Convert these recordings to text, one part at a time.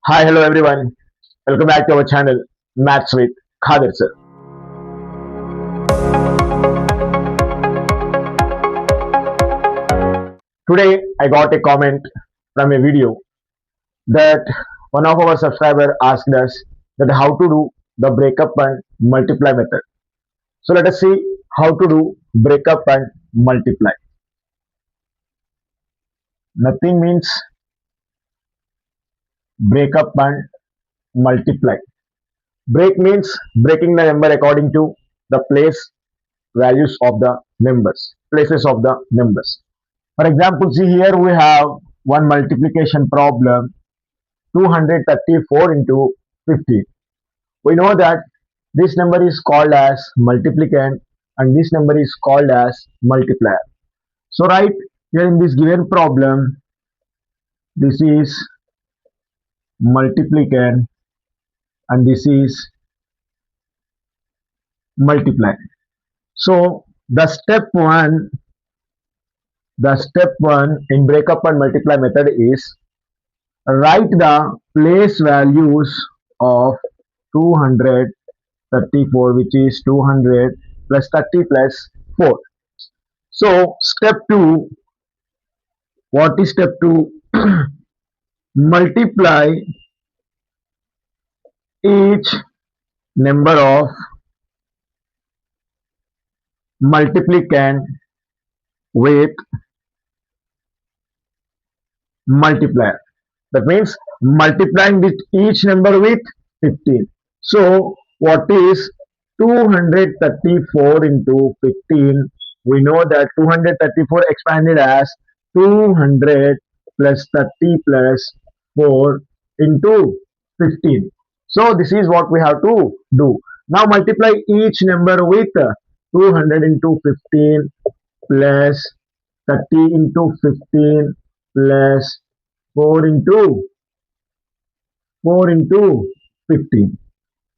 Hi, hello everyone. Welcome back to our channel, Maths with Khadar sir. Today, I got a comment from a video that one of our subscriber asked us that how to do the breakup and multiply method. So let us see how to do breakup and multiply. Nothing means breakup and multiply. Break means breaking the number according to the place values of the numbers, places of the numbers. For example, see here we have one multiplication problem 234 into 15. We know that this number is called as multiplicand and this number is called as multiplier. So right here in this given problem, this is multiplicand and this is multiplier. So the step one in breakup and multiply method is write the place values of 234, which is 200 plus 30 plus 4. So step 2, what is step 2? Multiply each number of multiplicand with multiplier. That means multiplying with each number with 15. So what is 234 into 15? We know that 234 expanded as 200 plus 30 plus 4 into 15. So this is what we have to do. Now multiply each number with 200 into 15 plus 30 into 15 plus 4 into 15.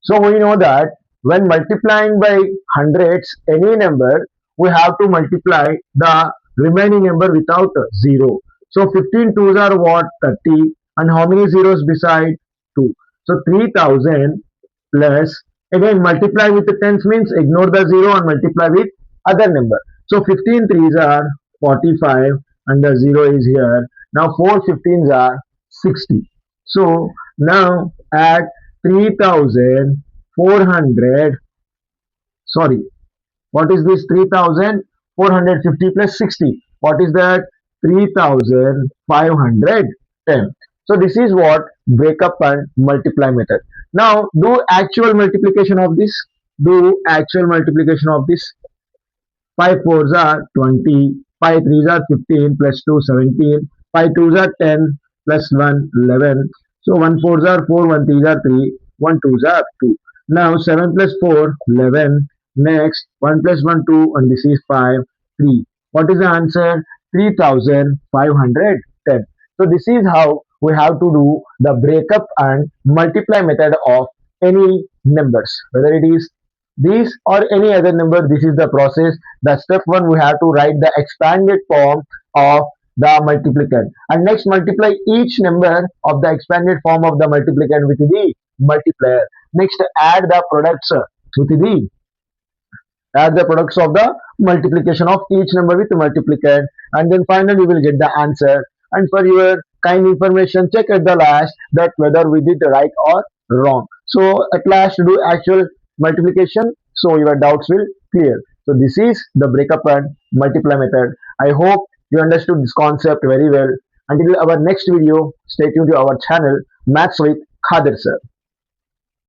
So we know that when multiplying by hundreds any number, we have to multiply the remaining number without 0. So 15 twos are what? 30. And how many zeros beside? 2. So 3000 plus, again multiply with the tens means ignore the 0 and multiply with other number. So 15 threes are 45 and the 0 is here. Now 4 15s are 60. So now add 3400, sorry, what is this? 3450 plus 60, what is that? 3510. So this is what breakup and multiply method. Now do actual multiplication of this. 5 fours are 20, 5 threes are 15 plus 2 17, 5 twos are 10 plus 1 11. So 1 fours are 4, 1 threes are 3, 1 twos are 2. Now 7 plus 4 11. Next 1 plus 1 2 and this is 5 3. What is the answer? 3510. So this is how we have to do the breakup and multiply method of any numbers, whether it is this or any other number. This is the process. The step 1, we have to write the expanded form of the multiplicand, and next multiply each number of the expanded form of the multiplicand with the multiplier. Next add the products with the add the products of the multiplication of each number with the multiplicand, and then finally we will get the answer. And for your kind information, check at the last that whether we did right or wrong. So at last do actual multiplication so your doubts will clear. So this is the breakup and multiply method. I hope you understood this concept very well. Until our next video, stay tuned to our channel Maths with Khadar sir.